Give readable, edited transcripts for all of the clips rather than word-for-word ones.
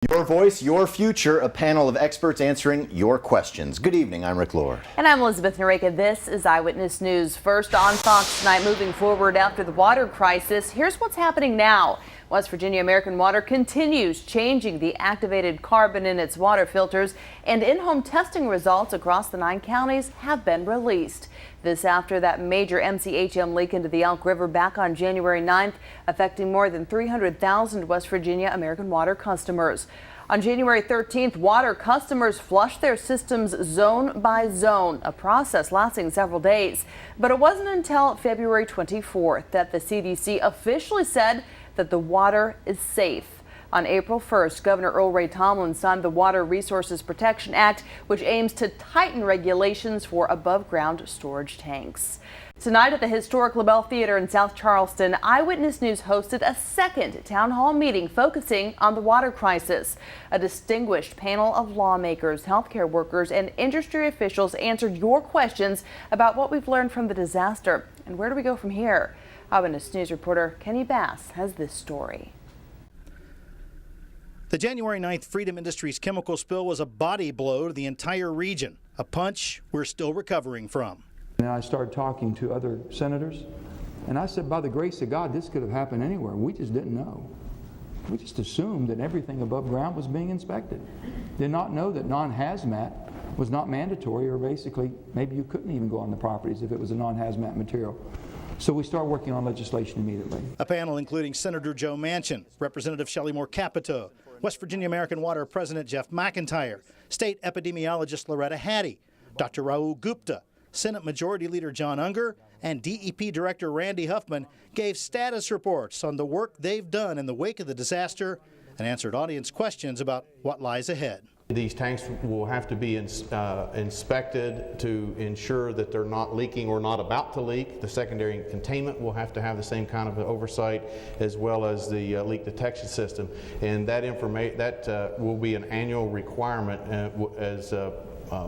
Your voice, your future, a panel of experts answering your questions. Good evening, I'm Rick Lord. And I'm Elizabeth Nareka. This is Eyewitness News. First on Fox tonight, moving forward after the water crisis, here's what's happening now. West Virginia American Water continues changing the activated carbon in its water filters, and in-home testing results across the 9 counties have been released. This after that major MCHM leak into the Elk River back on January 9th, affecting more than 300,000 West Virginia American Water customers. On January 13th, water customers flushed their systems zone by zone, a process lasting several days. But it wasn't until February 24th that the CDC officially said that the water is safe. On April 1st, Governor Earl Ray Tomblin signed the Water Resources Protection Act, which aims to tighten regulations for above-ground storage tanks. Tonight at the historic LaBelle Theater in South Charleston, Eyewitness News hosted a second town hall meeting focusing on the water crisis. A distinguished panel of lawmakers, healthcare workers, and industry officials answered your questions about what we've learned from the disaster. And where do we go from here? Eyewitness News reporter Kenny Bass has this story. The January 9th Freedom Industries chemical spill was a body blow to the entire region, a punch we're still recovering from. And I started talking to other senators, and I said, by the grace of God, this could have happened anywhere. We just didn't know. We just assumed that everything above ground was being inspected. Did not know that non-hazmat was not mandatory, or basically maybe you couldn't even go on the properties if it was a non-hazmat material. So we started working on legislation immediately. A panel including Senator Joe Manchin, Representative Shelley Moore Capito, West Virginia American Water President Jeff McIntyre, State Epidemiologist Loretta Hattie, Dr. Rahul Gupta, Senate Majority Leader John Unger, and DEP Director Randy Huffman gave status reports on the work they've done in the wake of the disaster and answered audience questions about what lies ahead. These tanks will have to be inspected to ensure that they're not leaking or not about to leak. The secondary containment will have to have the same kind of oversight, as well as the leak detection system. And that will be an annual requirement as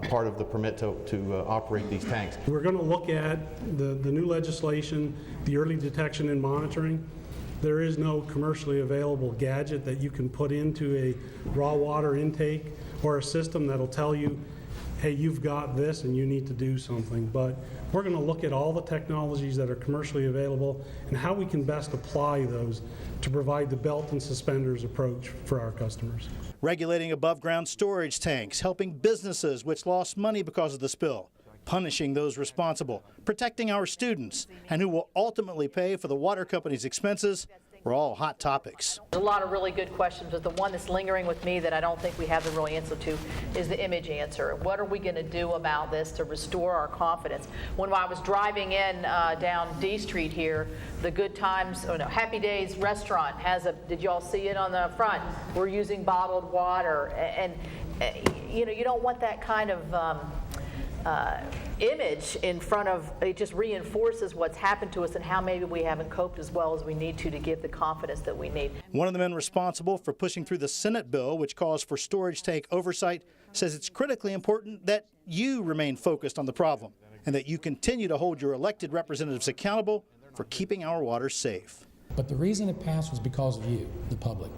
part of the permit to operate these tanks. We're going to look at the new legislation, the early detection and monitoring. There is no commercially available gadget that you can put into a raw water intake or a system that'll tell you, hey, you've got this and you need to do something. But we're going to look at all the technologies that are commercially available and how we can best apply those to provide the belt and suspenders approach for our customers. Regulating above-ground storage tanks, helping businesses which lost money because of the spill, punishing those responsible, protecting our students, and who will ultimately pay for the water company's expenses were all hot topics. There's a lot of really good questions, but the one that's lingering with me that I don't think we have the real answer to is the image answer. What are we going to do about this to restore our confidence? When I was driving in down D Street here, the Good Times, Happy Days restaurant has did y'all see it on the front? We're using bottled water, and you don't want that kind of image in front of, it just reinforces what's happened to us and how maybe we haven't coped as well as we need to give the confidence that we need. One of the men responsible for pushing through the Senate bill, which calls for storage tank oversight, says it's critically important that you remain focused on the problem and that you continue to hold your elected representatives accountable for keeping our water safe. But the reason it passed was because of you, the public.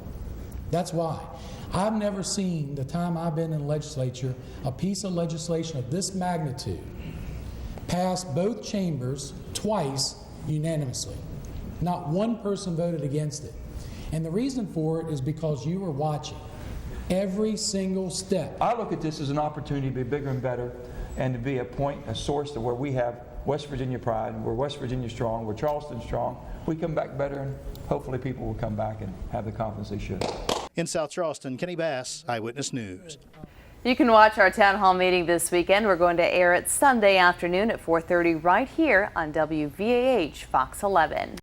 That's why. I've never seen, the time I've been in the legislature, a piece of legislation of this magnitude pass both chambers twice unanimously. Not one person voted against it. And the reason for it is because you were watching every single step. I look at this as an opportunity to be bigger and better, and to be a source to where we have West Virginia pride, we're West Virginia strong, we're Charleston strong. We come back better, and hopefully people will come back and have the confidence they should. In South Charleston, Kenny Bass, Eyewitness News. You can watch our town hall meeting this weekend. We're going to air it Sunday afternoon at 4:30 right here on WVAH Fox 11.